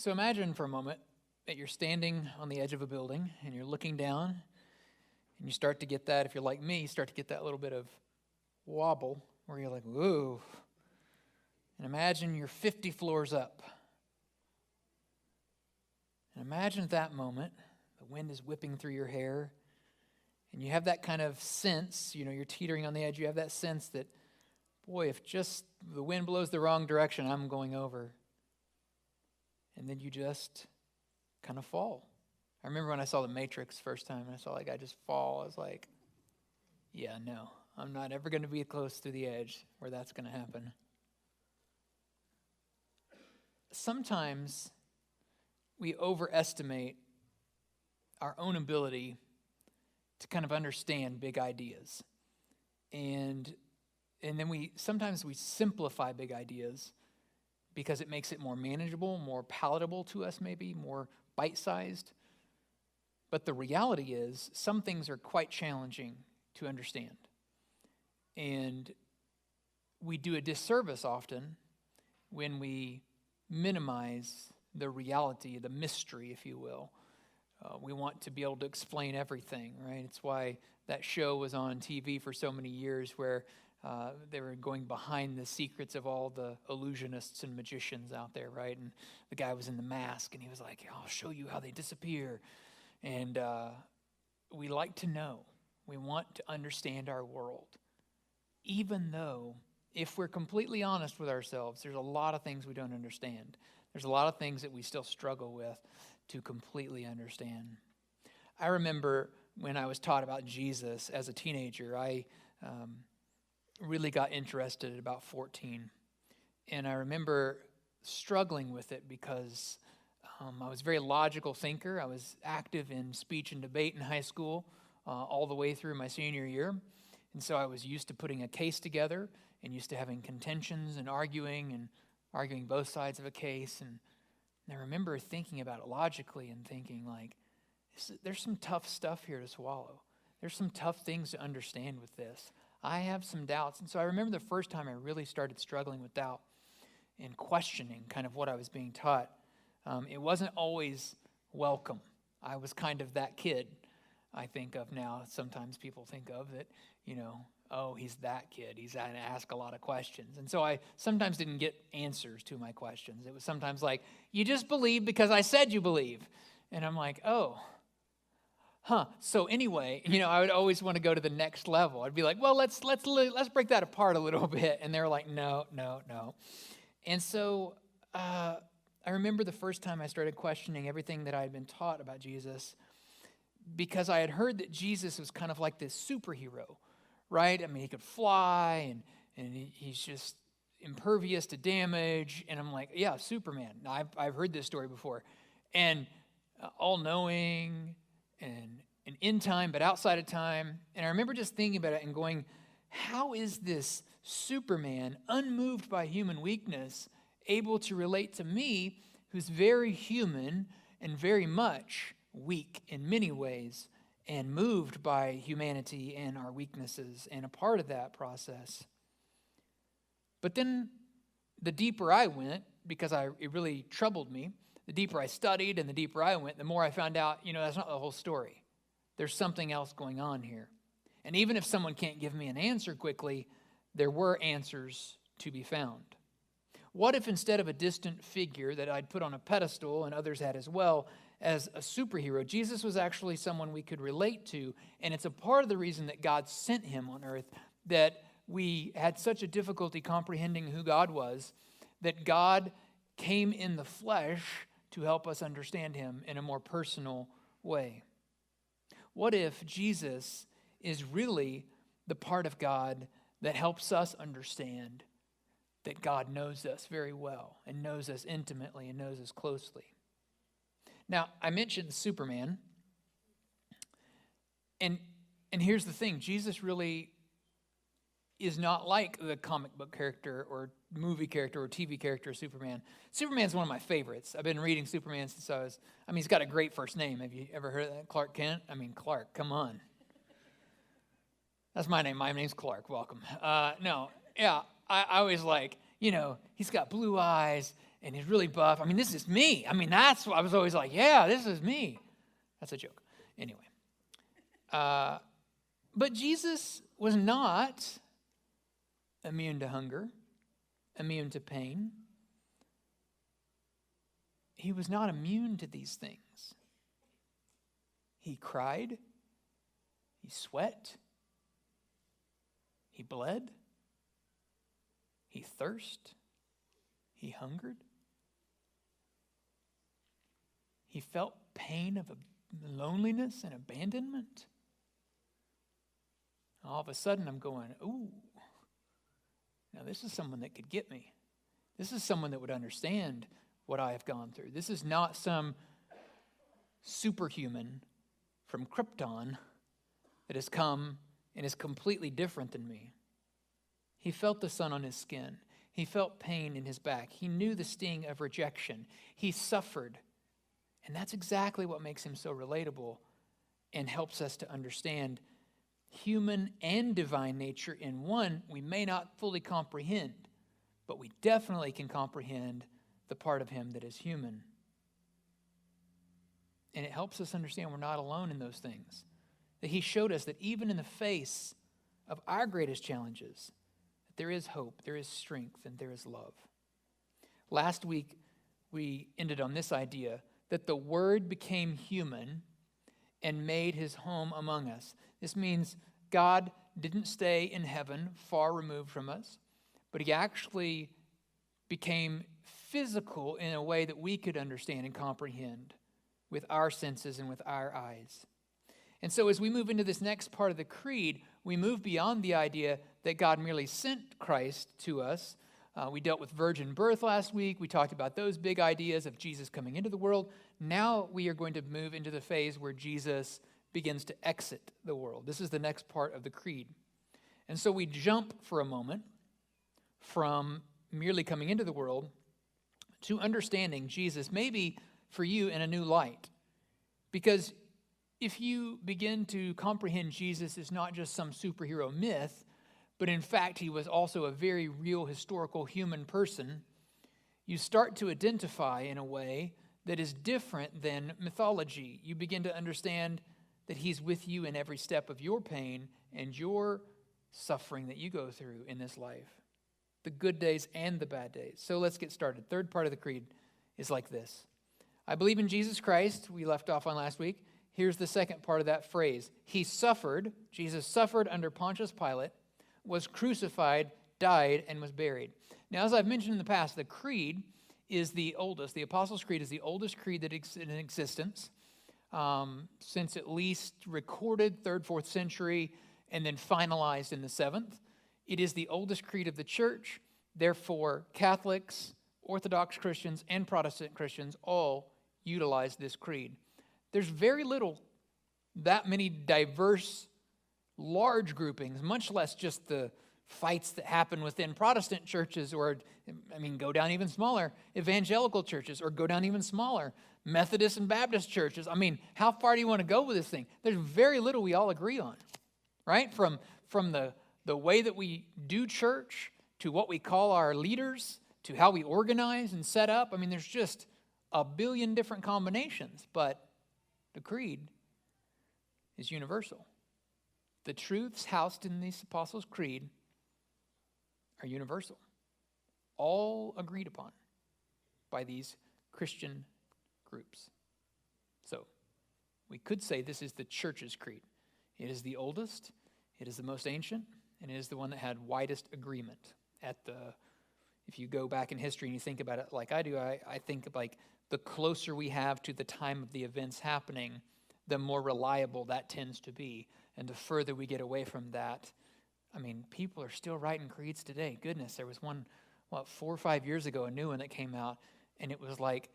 So imagine for a moment that you're standing on the edge of a building and you're looking down and you start to get that, if you're like me, you start to get that little bit of wobble where you're like, whoa. And imagine you're 50 floors up. And imagine at that moment, the wind is whipping through your hair and you have that kind of sense, you're teetering on the edge. You have that sense that, boy, if just the wind blows the wrong direction, I'm going over. And then you just kind of fall. I remember when I saw The Matrix first time, and I saw a guy just fall. I was like, yeah, no, I'm not ever going to be close to the edge where that's going to happen. Sometimes we overestimate our own ability to kind of understand big ideas. And then sometimes we simplify big ideas because it makes it more manageable, more palatable to us maybe, more bite-sized. But the reality is some things are quite challenging to understand. And we do a disservice often when we minimize the reality, the mystery, if you will. We want to be able to explain everything, right? It's why that show was on TV for so many years where they were going behind the secrets of all the illusionists and magicians out there, right? And the guy was in the mask, and he was like, I'll show you how they disappear. And we like to know. We want to understand our world. Even though, if we're completely honest with ourselves, there's a lot of things we don't understand. There's a lot of things that we still struggle with to completely understand. I remember when I was taught about Jesus as a teenager, I really got interested at about 14. And I remember struggling with it because I was a very logical thinker. I was active in speech and debate in high school all the way through my senior year. And so I was used to putting a case together and used to having contentions and arguing both sides of a case. And I remember thinking about it logically and thinking like, there's some tough stuff here to swallow. There's some tough things to understand with this. I have some doubts. And so I remember the first time I really started struggling with doubt and questioning kind of what I was being taught. It wasn't always welcome. I was kind of that kid I think of now. Sometimes people think of that, oh, he's that kid. He's going to ask a lot of questions. And so I sometimes didn't get answers to my questions. It was sometimes like, you just believe because I said you believe. And I'm like, oh, So anyway, I would always want to go to the next level. I'd be like, well, let's break that apart a little bit. And they were like, no. And so I remember the first time I started questioning everything that I had been taught about Jesus, because I had heard that Jesus was kind of like this superhero, right? I mean, he could fly, and he's just impervious to damage. And I'm like, yeah, Superman. I've heard this story before. And all-knowing and in time, but outside of time. And I remember just thinking about it and going, how is this Superman, unmoved by human weakness, able to relate to me, who's very human and very much weak in many ways, and moved by humanity and our weaknesses, and a part of that process? But then the deeper I went, because it really troubled me, the deeper I studied and the deeper I went, the more I found out, that's not the whole story. There's something else going on here. And even if someone can't give me an answer quickly, there were answers to be found. What if instead of a distant figure that I'd put on a pedestal, and others had as well, as a superhero, Jesus was actually someone we could relate to, and it's a part of the reason that God sent him on earth, that we had such a difficulty comprehending who God was, that God came in the flesh to help us understand him in a more personal way. What if Jesus is really the part of God that helps us understand that God knows us very well and knows us intimately and knows us closely? Now, I mentioned Superman, and here's the thing. Jesus really is not like the comic book character or movie character or TV character of Superman. Superman's one of my favorites. I've been reading Superman since he's got a great first name. Have you ever heard of that? Clark Kent? Clark, come on. That's my name. My name's Clark. Welcome. I always like, he's got blue eyes and he's really buff. I mean, this is me. I mean, that's what I was always like, yeah, this is me. That's a joke. Anyway. But Jesus was not immune to hunger, immune to pain. He was not immune to these things. He cried. He sweat. He bled. He thirsted. He hungered. He felt pain of loneliness and abandonment. All of a sudden I'm going, ooh, now this is someone that could get me. This is someone that would understand what I have gone through. This is not some superhuman from Krypton that has come and is completely different than me. He felt the sun on his skin. He felt pain in his back. He knew the sting of rejection. He suffered. And that's exactly what makes him so relatable and helps us to understand human and divine nature in one we may not fully comprehend, but we definitely can comprehend the part of him that is human. And it helps us understand we're not alone in those things. That he showed us that even in the face of our greatest challenges, that there is hope, there is strength, and there is love. Last week, we ended on this idea that the Word became human and made his home among us. This means God didn't stay in heaven, far removed from us, but he actually became physical in a way that we could understand and comprehend with our senses and with our eyes. And so as we move into this next part of the creed, we move beyond the idea that God merely sent Christ to us. We dealt with virgin birth last week. We talked about those big ideas of Jesus coming into the world. Now we are going to move into the phase where Jesus begins to exit the world. This is the next part of the creed. And so we jump for a moment from merely coming into the world to understanding Jesus, maybe for you in a new light. Because if you begin to comprehend Jesus as not just some superhero myth, but in fact he was also a very real historical human person, you start to identify in a way that is different than mythology. You begin to understand that he's with you in every step of your pain and your suffering that you go through in this life, the good days and the bad days. So let's get started. Third part of the creed is like this. I believe in Jesus Christ, we left off on last week. Here's the second part of that phrase. He suffered, Jesus suffered under Pontius Pilate, was crucified, died, and was buried. Now, as I've mentioned in the past, the creed is the oldest. The Apostles' Creed is the oldest creed that is in existence since at least recorded 3rd, 4th century, and then finalized in the 7th. It is the oldest creed of the church. Therefore, Catholics, Orthodox Christians, and Protestant Christians all utilize this creed. There's very little, that many diverse, large groupings, much less just the fights that happen within Protestant churches or, go down even smaller, evangelical churches, or go down even smaller, Methodist and Baptist churches. How far do you want to go with this thing? There's very little we all agree on, right? From the way that we do church to what we call our leaders to how we organize and set up. There's just a billion different combinations, but the creed is universal. The truths housed in the Apostles' Creed are universal, all agreed upon by these Christian groups. So we could say this is the church's creed. It is the oldest, it is the most ancient, and it is the one that had widest agreement. If you go back in history and you think about it like I do, I think like the closer we have to the time of the events happening, the more reliable that tends to be. And the further we get away from that, people are still writing creeds today. Goodness, there was one, 4 or 5 years ago, a new one that came out, and it was like,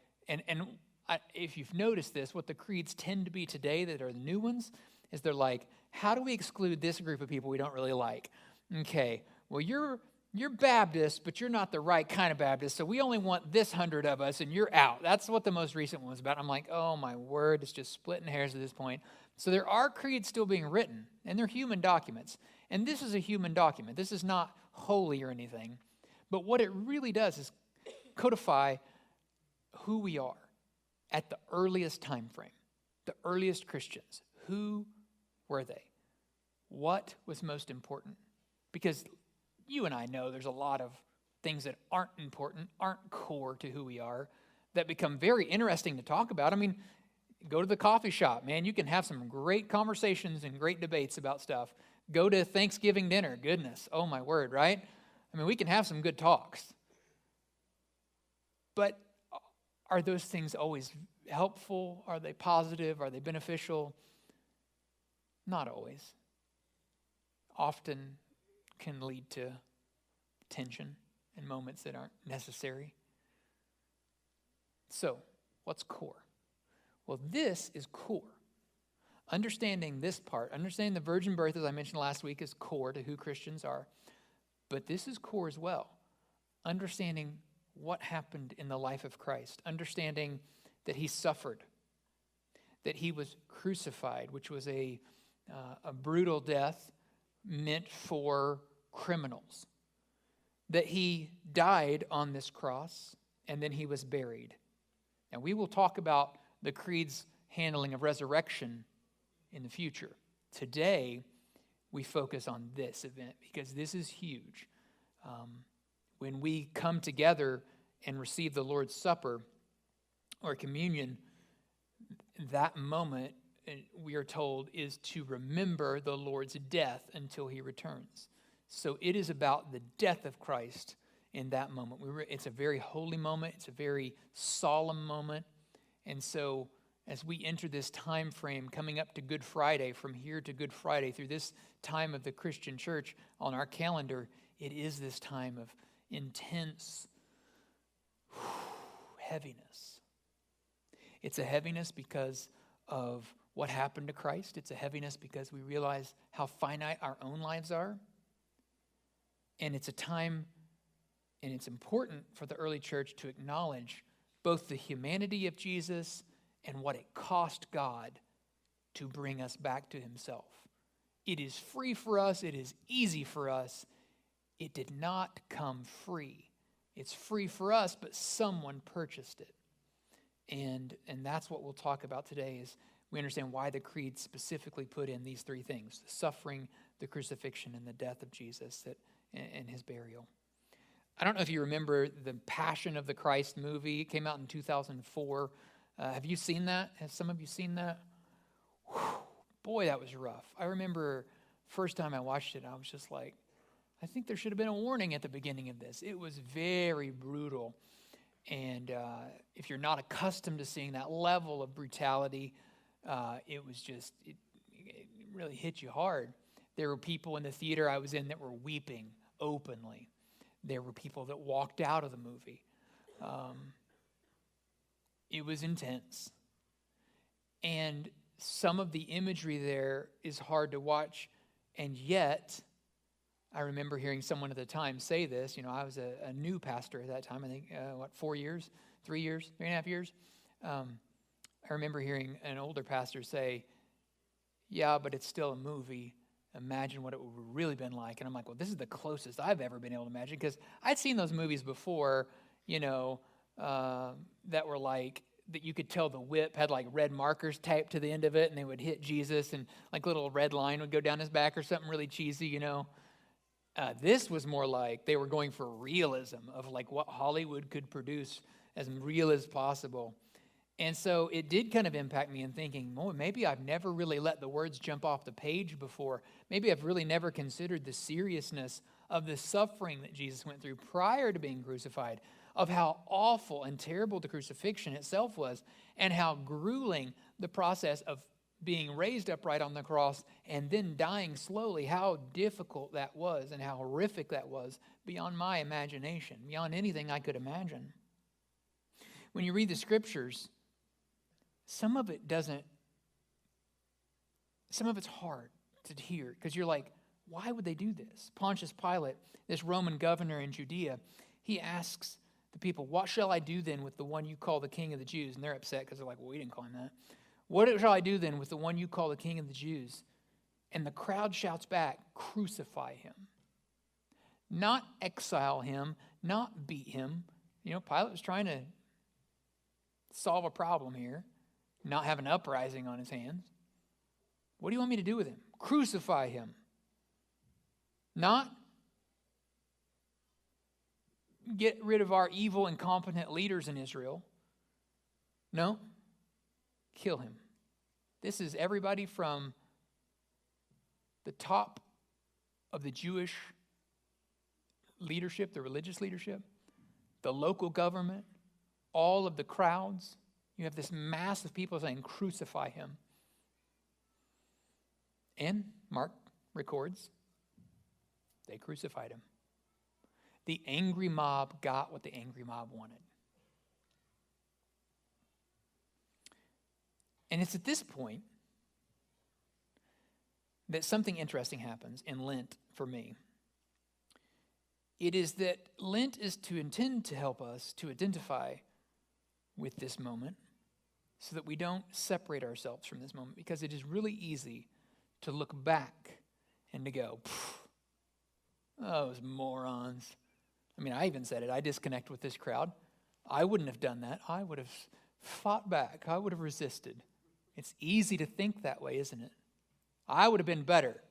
if you've noticed this, what the creeds tend to be today that are the new ones, is they're like, how do we exclude this group of people we don't really like? Okay, well, you're Baptist, but you're not the right kind of Baptist, so we only want this 100 of us, and you're out. That's what the most recent one was about. I'm like, oh my word, it's just splitting hairs at this point. So there are creeds still being written, and they're human documents. And this is a human document. This is not holy or anything. But what it really does is codify who we are at the earliest time frame, the earliest Christians, who were they? What was most important? Because you and I know there's a lot of things that aren't important, aren't core to who we are, that become very interesting to talk about. I mean, go to the coffee shop, man. You can have some great conversations and great debates about stuff. Go to Thanksgiving dinner. Goodness, oh my word, right? I mean, we can have some good talks. But are those things always helpful? Are they positive? Are they beneficial? Not always. Often can lead to tension and moments that aren't necessary. So, what's core? Well, this is core. Understanding this part, understanding the virgin birth, as I mentioned last week, is core to who Christians are. But this is core as well. Understanding what happened in the life of Christ. Understanding that he suffered. That he was crucified, which was a brutal death meant for criminals. That he died on this cross, and then he was buried. And we will talk about the Creed's handling of resurrection in the future. Today, we focus on this event because this is huge. When we come together and receive the Lord's Supper or communion, that moment, we are told, is to remember the Lord's death until he returns. So it is about the death of Christ in that moment. It's a very holy moment. It's a very solemn moment. And so as we enter this time frame coming up to Good Friday, from here to Good Friday, through this time of the Christian church on our calendar, it is this time of intense heaviness. It's a heaviness because of what happened to Christ. It's a heaviness because we realize how finite our own lives are. And it's a time, and it's important for the early church to acknowledge both the humanity of Jesus and what it cost God to bring us back to himself. It is free for us. It is easy for us. It did not come free. It's free for us, but someone purchased it. And that's what we'll talk about today, is we understand why the Creed specifically put in these three things: the suffering, the crucifixion, and the death of Jesus and his burial. I don't know if you remember the Passion of the Christ movie. It came out in 2004. Have you seen that? Have some of you seen that? Whew, boy, that was rough. I remember first time I watched it, I was just like, I think there should have been a warning at the beginning of this. It was very brutal. And if you're not accustomed to seeing that level of brutality, it really hit you hard. There were people in the theater I was in that were weeping openly. There were people that walked out of the movie. It was intense. And some of the imagery there is hard to watch. And yet, I remember hearing someone at the time say this. You know, I was a new pastor at that time. I think, 4 years, 3 years, 3.5 years. I remember hearing an older pastor say, yeah, but it's still a movie. Imagine what it would have really been like. And I'm like, well, this is the closest I've ever been able to imagine, because I'd seen those movies before, that were like, that you could tell the whip had like red markers taped to the end of it, and they would hit Jesus, and like little red line would go down his back or something really cheesy, This was more like they were going for realism of like what Hollywood could produce as real as possible. And so it did kind of impact me in thinking, maybe I've never really let the words jump off the page before. Maybe I've really never considered the seriousness of the suffering that Jesus went through prior to being crucified, of how awful and terrible the crucifixion itself was, and how grueling the process of being raised upright on the cross and then dying slowly, how difficult that was and how horrific that was beyond my imagination, beyond anything I could imagine. When you read the scriptures, some of it's hard to hear, because you're like, why would they do this? Pontius Pilate, this Roman governor in Judea, he asks the people, what shall I do then with the one you call the King of the Jews? And they're upset because they're like, well, we didn't call him that. What shall I do then with the one you call the King of the Jews? And the crowd shouts back, crucify him. Not exile him, not beat him. Pilate was trying to solve a problem here, not have an uprising on his hands. What do you want me to do with him? Crucify him. Not get rid of our evil, incompetent leaders in Israel. No, kill him. This is everybody from the top of the Jewish leadership, the religious leadership, the local government, all of the crowds. You have this mass of people saying, crucify him. And Mark records, they crucified him. The angry mob got what the angry mob wanted. And it's at this point that something interesting happens in Lent for me. It is that Lent is to intend to help us to identify with this moment so that we don't separate ourselves from this moment, because it is really easy to look back and to go, those morons. I mean, I even said it. I disconnect with this crowd. I wouldn't have done that. I would have fought back. I would have resisted. It's easy to think that way, isn't it? I would have been better.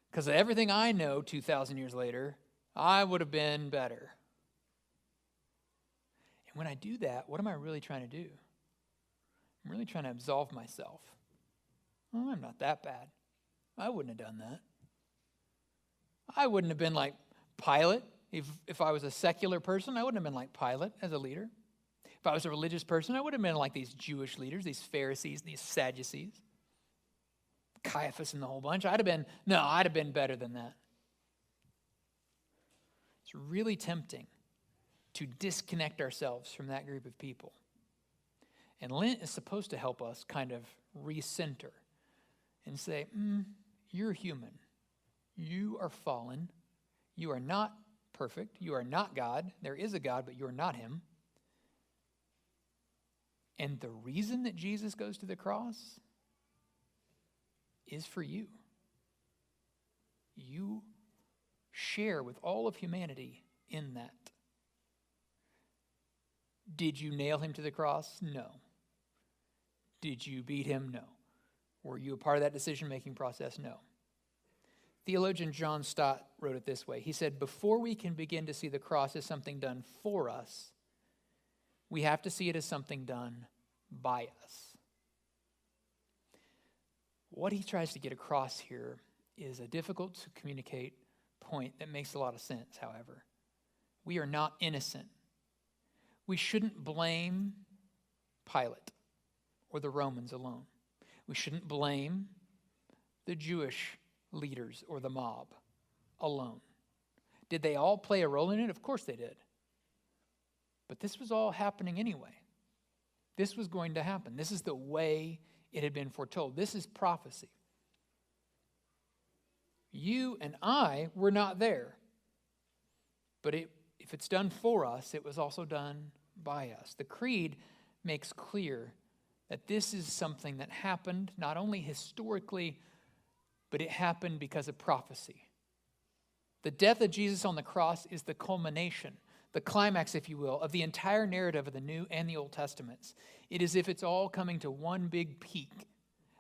Because of everything I know 2,000 years later, I would have been better. And when I do that, what am I really trying to do? I'm really trying to absolve myself. Oh, I'm not that bad. I wouldn't have done that. I wouldn't have been like Pilate. If I was a secular person, I wouldn't have been like Pilate as a leader. If I was a religious person, I would have been like these Jewish leaders, these Pharisees, these Sadducees, Caiaphas and the whole bunch. I'd have been better than that. It's really tempting to disconnect ourselves from that group of people. And Lent is supposed to help us kind of recenter and say, you're human. You are fallen. You are not perfect. You are not God. There is a God, but you are not him. And the reason that Jesus goes to the cross is for you. You share with all of humanity in that. Did you nail him to the cross? No. Did you beat him? No. Were you a part of that decision-making process? No. Theologian John Stott wrote it this way. He said, before we can begin to see the cross as something done for us, we have to see it as something done by us. What he tries to get across here is a difficult to communicate point that makes a lot of sense, however. We are not innocent. We shouldn't blame Pilate or the Romans alone. We shouldn't blame the Jewish leaders or the mob alone. Did they all play a role in it? Of course they did. But this was all happening anyway. This was going to happen. This is the way it had been foretold. This is prophecy. You and I were not there. But if it's done for us, it was also done by us. The Creed makes clear that this is something that happened not only historically, but it happened because of prophecy. The death of Jesus on the cross is the culmination, the climax, if you will, of the entire narrative of the New and the Old Testaments. It is as if it's all coming to one big peak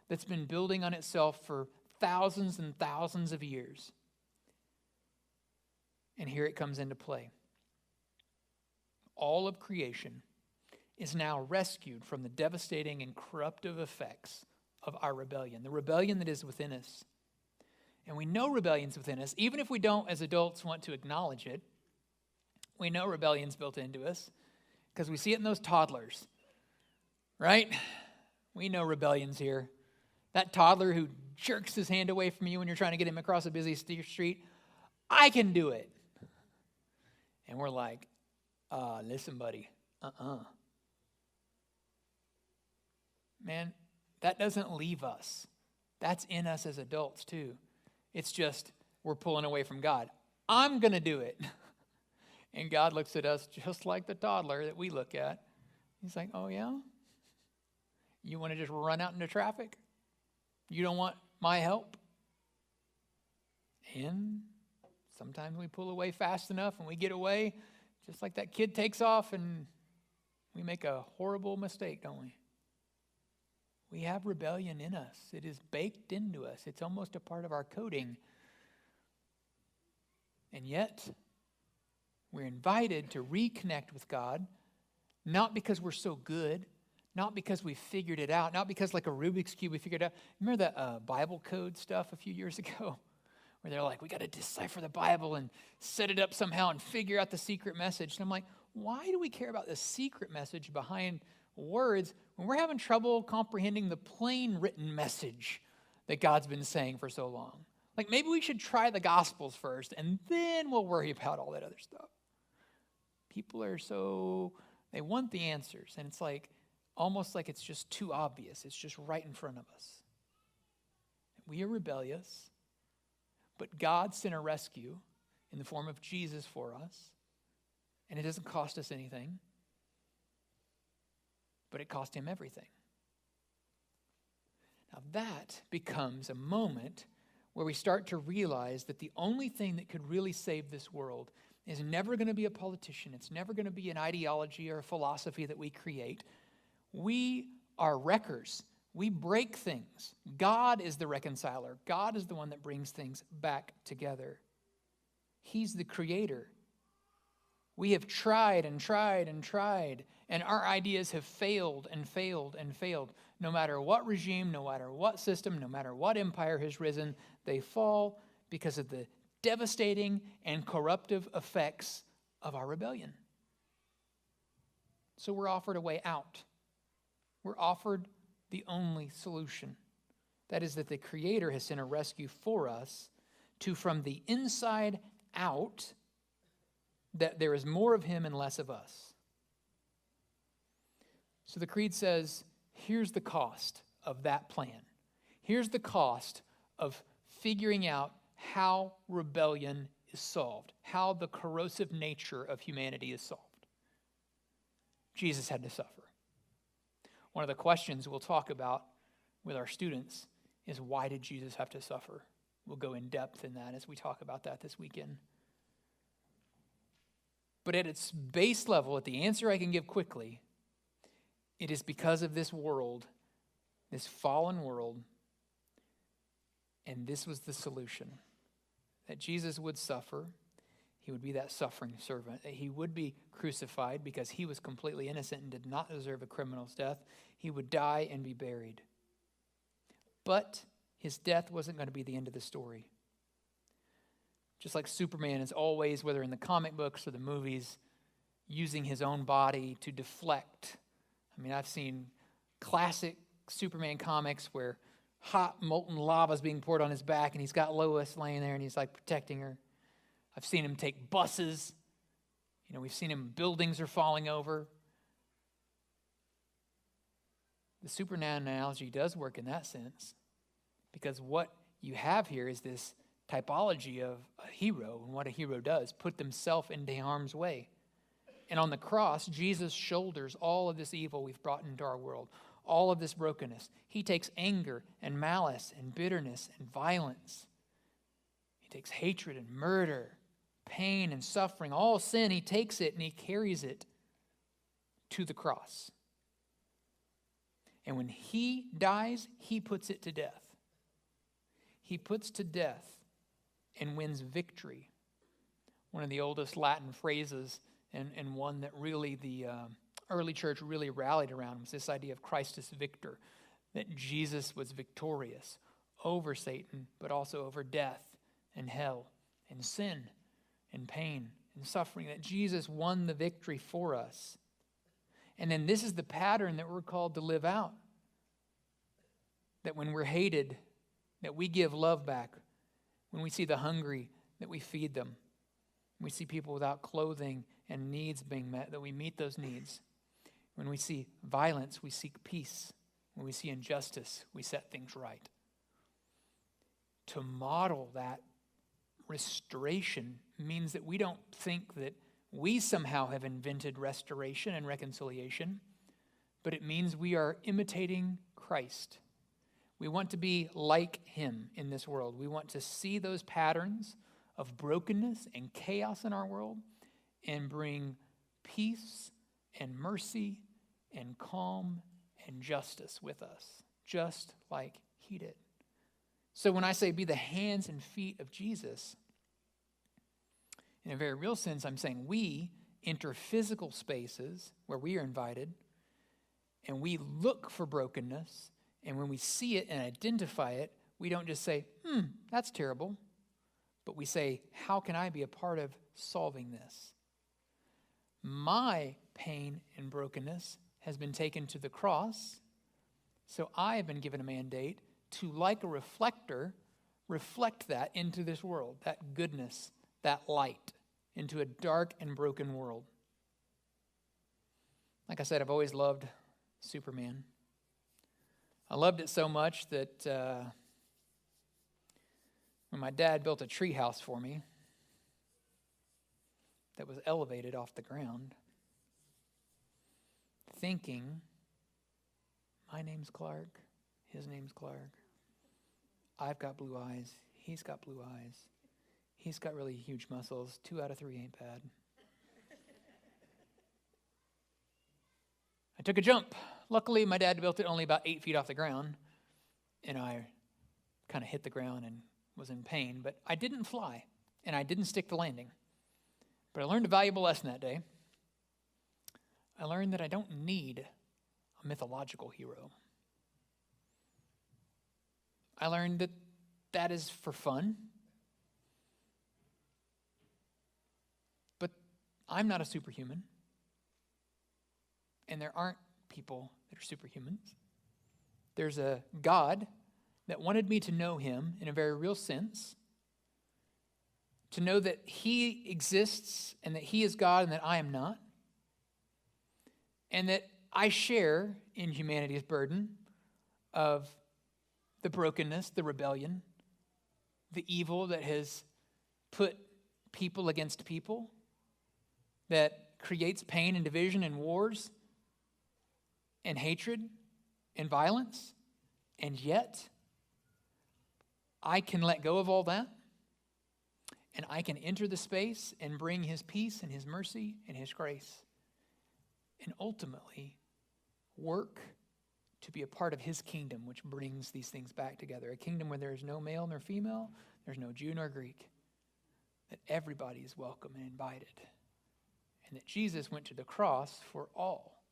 that's been building on itself for thousands and thousands of years. And here it comes into play. All of creation is now rescued from the devastating and corruptive effects of our rebellion, the rebellion that is within us. And we know rebellion's within us, even if we don't, as adults, want to acknowledge it. We know rebellion's built into us because we see it in those toddlers, right? We know rebellion's here. That toddler who jerks his hand away from you when you're trying to get him across a busy street, I can do it. And we're like, listen, buddy, Man, that doesn't leave us. That's in us as adults too. It's just we're pulling away from God. I'm going to do it. And God looks at us just like the toddler that we look at. He's like, oh yeah? You want to just run out into traffic? You don't want my help? And sometimes we pull away fast enough and we get away, just like that kid takes off and We make a horrible mistake, don't we? We have rebellion in us. It is baked into us. It's almost a part of our coding. And yet, we're invited to reconnect with God, not because we're so good, not because we figured it out, not because like a Rubik's Cube we figured it out. Remember that Bible code stuff a few years ago? Where they're like, we got to decipher the Bible and set it up somehow and figure out the secret message. And I'm like, why do we care about the secret message behind words when we're having trouble comprehending the plain written message that God's been saying for so long? Like, maybe we should try the Gospels first, and then we'll worry about all that other stuff. People are they want the answers, and it's like, almost like it's just too obvious. It's just right in front of us. We are rebellious, but God sent a rescue in the form of Jesus for us, and it doesn't cost us anything, but it cost him everything. Now that becomes a moment where we start to realize that the only thing that could really save this world is never going to be a politician. It's never going to be an ideology or a philosophy that we create. We are wreckers. We break things. God is the reconciler. God is the one that brings things back together. He's the creator. We have tried and tried and tried, and our ideas have failed and failed and failed. No matter what regime, no matter what system, no matter what empire has risen, they fall because of the devastating and corruptive effects of our rebellion. So we're offered a way out. We're offered the only solution. That is that the Creator has sent a rescue for us to, from the inside out, that there is more of him and less of us. So the Creed says, here's the cost of that plan. Here's the cost of figuring out how rebellion is solved, how the corrosive nature of humanity is solved. Jesus had to suffer. One of the questions we'll talk about with our students is, why did Jesus have to suffer? We'll go in depth in that as we talk about that this weekend. But at its base level, at the answer I can give quickly, it is because of this world, this fallen world, and this was the solution. That Jesus would suffer. He would be that suffering servant. That he would be crucified because he was completely innocent and did not deserve a criminal's death. He would die and be buried. But his death wasn't going to be the end of the story. Just like Superman is always, whether in the comic books or the movies, using his own body to deflect. I mean, I've seen classic Superman comics where hot molten lava is being poured on his back and he's got Lois laying there and he's like protecting her. I've seen him take buses. We've seen him, buildings are falling over. The Superman analogy does work in that sense, because what you have here is this typology of a hero, and what a hero does, put themselves into harm's way. And on the cross, Jesus shoulders all of this evil we've brought into our world, all of this brokenness. He takes anger and malice and bitterness and violence. He takes hatred and murder, pain and suffering, all sin. He takes it and he carries it to the cross. And when he dies, he puts it to death. He puts to death and wins victory. One of the oldest Latin phrases, and one that really the early church really rallied around, was this idea of Christus Victor, that Jesus was victorious over Satan, but also over death and hell and sin and pain and suffering, that Jesus won the victory for us. And then this is the pattern that we're called to live out. That when we're hated, that we give love back. When we see the hungry, that we feed them. When we see people without clothing and needs being met, that we meet those needs. When we see violence, we seek peace. When we see injustice, we set things right. To model that restoration means that we don't think that we somehow have invented restoration and reconciliation, but it means we are imitating Christ. We want to be like him in this world. We want to see those patterns of brokenness and chaos in our world and bring peace and mercy and calm and justice with us, just like he did. So when I say be the hands and feet of Jesus, in a very real sense, I'm saying we enter physical spaces where we are invited, and we look for brokenness, and when we see it and identify it, we don't just say, that's terrible, but we say, how can I be a part of solving this? My pain and brokenness has been taken to the cross, so I have been given a mandate to, like a reflector, reflect that into this world, that goodness, that light, into a dark and broken world. Like I said, I've always loved Superman. I loved it so much that when my dad built a tree house for me that was elevated off the ground, thinking, my name's Clark, his name's Clark, I've got blue eyes, he's got blue eyes, he's got really huge muscles, 2 out of 3 ain't bad. I took a jump. Luckily, my dad built it only about 8 feet off the ground, and I kind of hit the ground and was in pain, but I didn't fly, and I didn't stick the landing. But I learned a valuable lesson that day. I learned that I don't need a mythological hero. I learned that that is for fun, but I'm not a superhuman, and there aren't people that are superhumans. There's a God that wanted me to know him in a very real sense, to know that he exists and that he is God and that I am not, and that I share in humanity's burden of the brokenness, the rebellion, the evil that has put people against people, that creates pain and division and wars and hatred and violence, and yet I can let go of all that, and I can enter the space and bring his peace and his mercy and his grace, and ultimately work to be a part of his kingdom, which brings these things back together. A kingdom where there is no male nor female, there's no Jew nor Greek, that everybody is welcome and invited, and that Jesus went to the cross for all.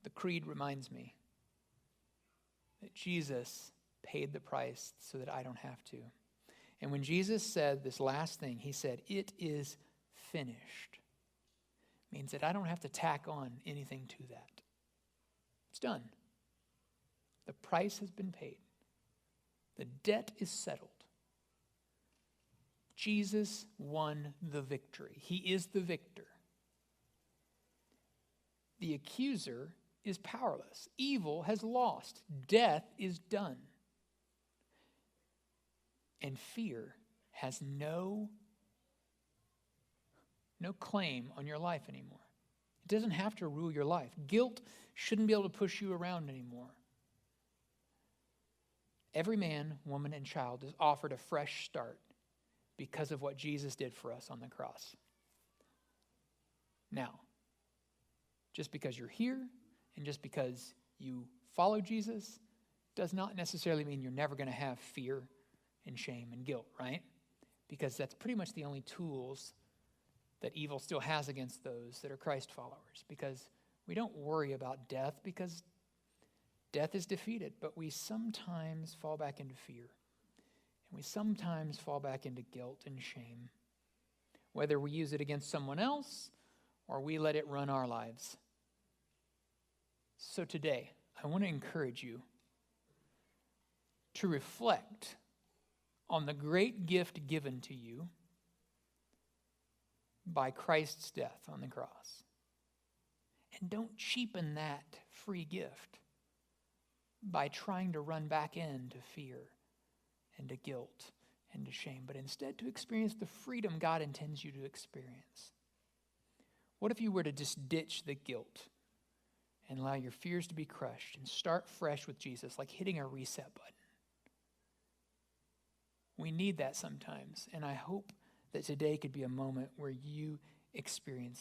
The creed reminds me that Jesus paid the price so that I don't have to. And when Jesus said this last thing, he said, "It is finished," means that I don't have to tack on anything to that. It's done. The price has been paid. The debt is settled. Jesus won the victory. He is the victor. The accuser is powerless. Evil has lost. Death is done. And fear has no claim on your life anymore. It doesn't have to rule your life. Guilt shouldn't be able to push you around anymore. Every man, woman, and child is offered a fresh start because of what Jesus did for us on the cross. Now, just because you're here and just because you follow Jesus does not necessarily mean you're never going to have fear and shame and guilt, right? Because that's pretty much the only tools that evil still has against those that are Christ followers. Because we don't worry about death because death is defeated, but we sometimes fall back into fear. And we sometimes fall back into guilt and shame, whether we use it against someone else or we let it run our lives. So today, I want to encourage you to reflect on the great gift given to you by Christ's death on the cross. And don't cheapen that free gift by trying to run back into fear and to guilt and to shame, but instead to experience the freedom God intends you to experience. What if you were to just ditch the guilt and allow your fears to be crushed and start fresh with Jesus, like hitting a reset button? We need that sometimes, and I hope that today could be a moment where you experience